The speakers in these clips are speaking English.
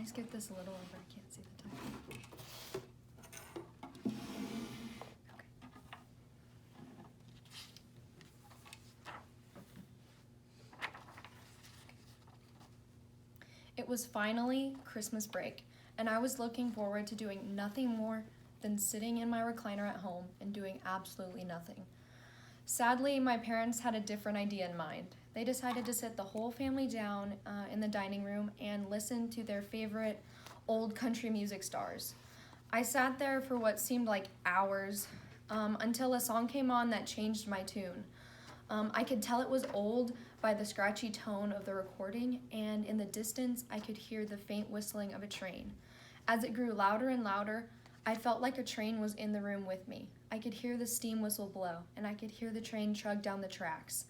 I skip this a little over? I can't see the time. Okay. It was finally Christmas break, and I was looking forward to doing nothing more than sitting in my recliner at home and doing absolutely nothing. Sadly, my parents had a different idea in mind. They decided to sit the whole family down in the dining room and listen to their favorite old country music stars. I sat there for what seemed like hours until a song came on that changed my tune. I could tell it was old by the scratchy tone of the recording, and in the distance I could hear the faint whistling of a train. As it grew louder and louder, I felt like a train was in the room with me. I could hear the steam whistle blow, and I could hear the train chug down the tracks.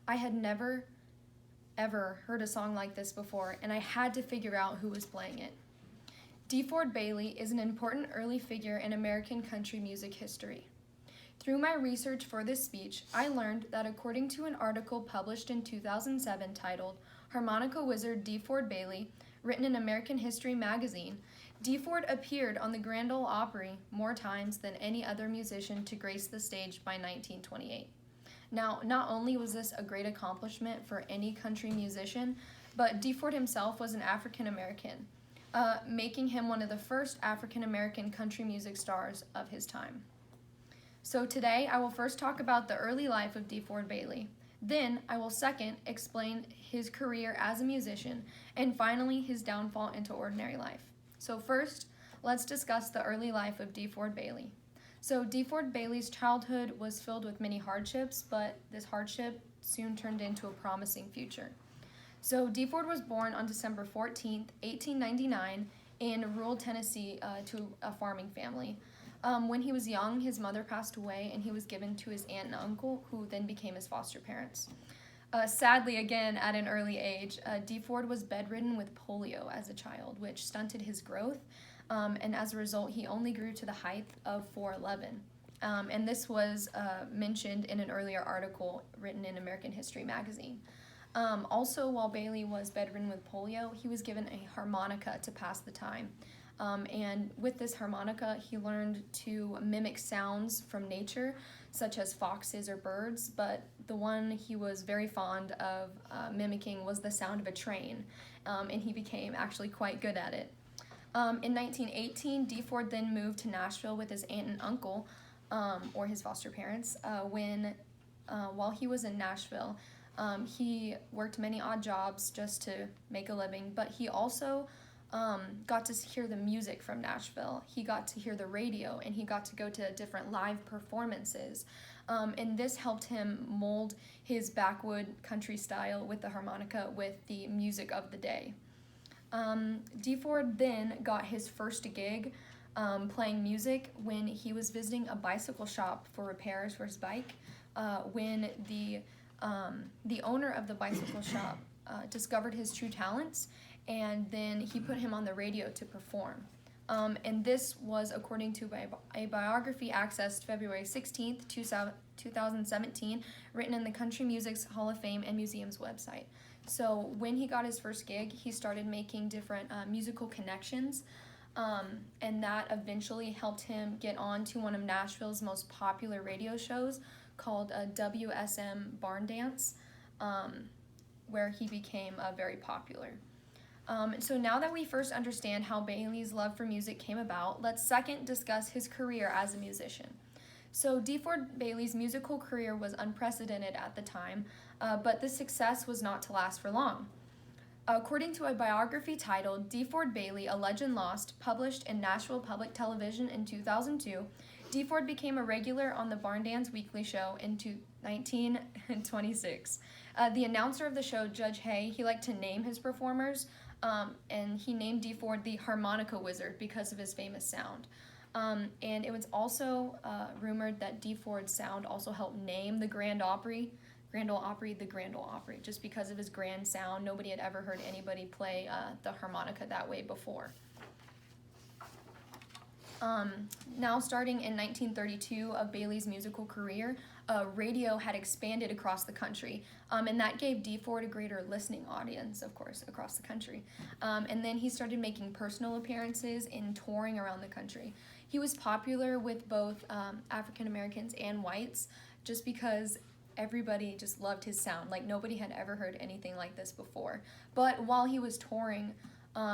I had never, ever heard a song like this before, and I had to figure out who was playing it. DeFord Bailey is an important early figure in American country music history. Through my research for this speech, I learned that according to an article published in 2007 titled Harmonica Wizard DeFord Bailey, written in American History magazine, DeFord appeared on the Grand Ole Opry more times than any other musician to grace the stage by 1928. Now, not only was this a great accomplishment for any country musician, but DeFord himself was an African American, making him one of the first African American country music stars of his time. So today, I will first talk about the early life of DeFord Bailey. Then, I will second explain his career as a musician, and finally, his downfall into ordinary life. So first, let's discuss the early life of DeFord Bailey. So DeFord Bailey's childhood was filled with many hardships, but this hardship soon turned into a promising future. So DeFord was born on December 14th, 1899, in rural Tennessee to a farming family. When he was young, his mother passed away, and he was given to his aunt and uncle, who then became his foster parents. Sadly, again, at an early age, DeFord was bedridden with polio as a child, which stunted his growth, and as a result, he only grew to the height of 4'11". And this was mentioned in an earlier article written in American History magazine. Also, while Bailey was bedridden with polio, he was given a harmonica to pass the time. And with this harmonica, he learned to mimic sounds from nature, such as foxes or birds, but the one he was very fond of mimicking was the sound of a train, and he became actually quite good at it. In 1918, DeFord then moved to Nashville with his aunt and uncle, or his foster parents. While he was in Nashville, he worked many odd jobs just to make a living, but he also got to hear the music from Nashville. He got to hear the radio, and he got to go to different live performances. And this helped him mold his backwood country style with the harmonica with the music of the day. DeFord then got his first gig playing music when he was visiting a bicycle shop for repairs for his bike, when the owner of the bicycle shop discovered his true talents, and then he put him on the radio to perform. And this was according to a biography accessed February 16th, 2017, written in the Country Music's Hall of Fame and Museum's website. So when he got his first gig, he started making different musical connections, and that eventually helped him get on to one of Nashville's most popular radio shows called WSM Barn Dance, where he became very popular. So now that we first understand how Bailey's love for music came about, let's second discuss his career as a musician. So DeFord Bailey's musical career was unprecedented at the time, but the success was not to last for long. According to a biography titled DeFord Bailey, A Legend Lost, published in Nashville Public Television in 2002, DeFord became a regular on the Barn Dance Weekly Show in 1926. The announcer of the show, Judge Hay, he liked to name his performers, and he named DeFord the Harmonica Wizard because of his famous sound. And it was also rumored that DeFord's sound also helped name the Grand Ole Opry, the Grand Ole Opry, just because of his grand sound. Nobody had ever heard anybody play the harmonica that way before. Now, starting in 1932 of Bailey's musical career, radio had expanded across the country, and that gave D. Ford a greater listening audience, of course, across the country. And then he started making personal appearances and touring around the country. He was popular with both African Americans and whites just because everybody just loved his sound. Like, nobody had ever heard anything like this before. But while he was touring,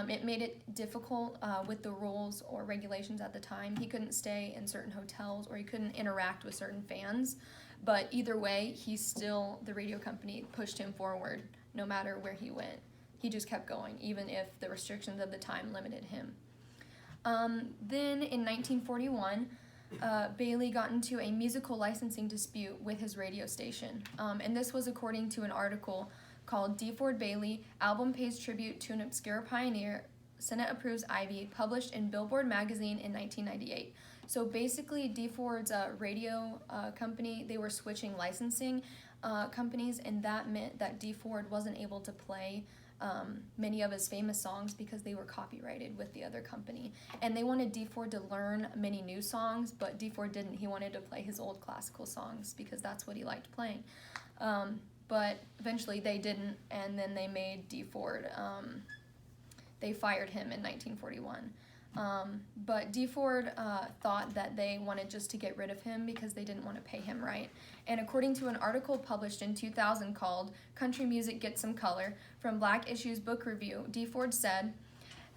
it made it difficult with the rules or regulations at the time. He couldn't stay in certain hotels or he couldn't interact with certain fans. But either way, the radio company pushed him forward no matter where he went. He just kept going, even if the restrictions of the time limited him. Then in 1941, Bailey got into a musical licensing dispute with his radio station. And this was according to an article called D. Ford Bailey, Album Pays Tribute to an Obscure Pioneer, Senate Approves Ivy, published in Billboard magazine in 1998. So basically, D. Ford's radio company, they were switching licensing companies, and that meant that D. Ford wasn't able to play many of his famous songs because they were copyrighted with the other company. And they wanted D. Ford to learn many new songs, but D. Ford didn't. He wanted to play his old classical songs because that's what he liked playing. But eventually they didn't, and then they made D. Ford, they fired him in 1941. But D. Ford thought that they wanted just to get rid of him because they didn't want to pay him right. And according to an article published in 2000 called Country Music Gets Some Color from Black Issue's Book Review, D. Ford said,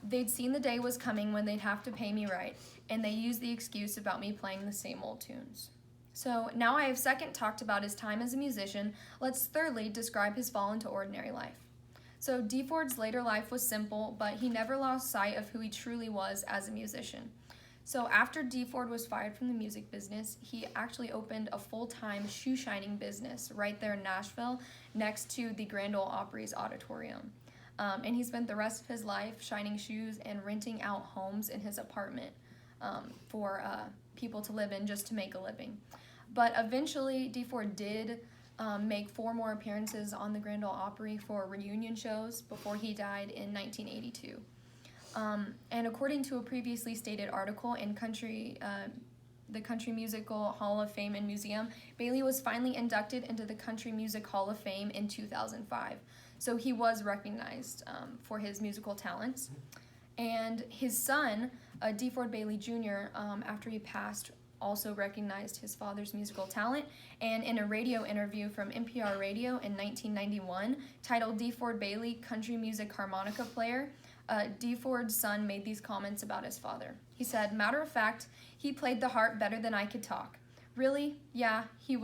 "They'd seen the day was coming when they'd have to pay me right, and they used the excuse about me playing the same old tunes." So now I have second talked about his time as a musician, let's thirdly describe his fall into ordinary life. So D. Ford's later life was simple, but he never lost sight of who he truly was as a musician. So after D. Ford was fired from the music business, he actually opened a full-time shoe shining business right there in Nashville next to the Grand Ole Opry's auditorium. And he spent the rest of his life shining shoes and renting out homes in his apartment for people to live in just to make a living. But eventually, D. Ford did make 4 more appearances on the Grand Ole Opry for reunion shows before he died in 1982. And according to a previously stated article in the Country Musical Hall of Fame and Museum, Bailey was finally inducted into the Country Music Hall of Fame in 2005. So he was recognized for his musical talents. And his son, D. Ford Bailey Jr., after he passed, also recognized his father's musical talent, and in a radio interview from NPR Radio in 1991, titled D. Ford Bailey, Country Music Harmonica Player, D. Ford's son made these comments about his father. He said, "Matter of fact, he played the harp better than I could talk. Really? Yeah, it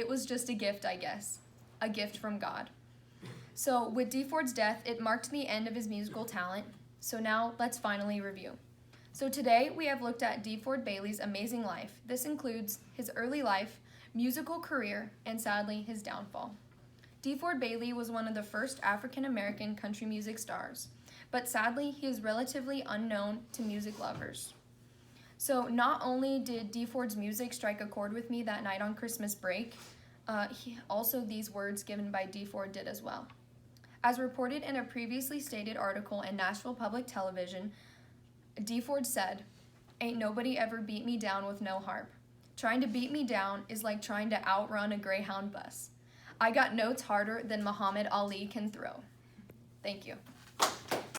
was just a gift, I guess. A gift from God." So with D. Ford's death, it marked the end of his musical talent. So now let's finally review. So today we have looked at D. Ford Bailey's amazing life. This includes his early life, musical career, and sadly, his downfall. D. Ford Bailey was one of the first African-American country music stars, but sadly, he is relatively unknown to music lovers. So not only did D. Ford's music strike a chord with me that night on Christmas break, also these words given by D. Ford did as well. As reported in a previously stated article in Nashville Public Television, D. Ford said, "Ain't nobody ever beat me down with no harp. Trying to beat me down is like trying to outrun a Greyhound bus. I got notes harder than Muhammad Ali can throw." Thank you.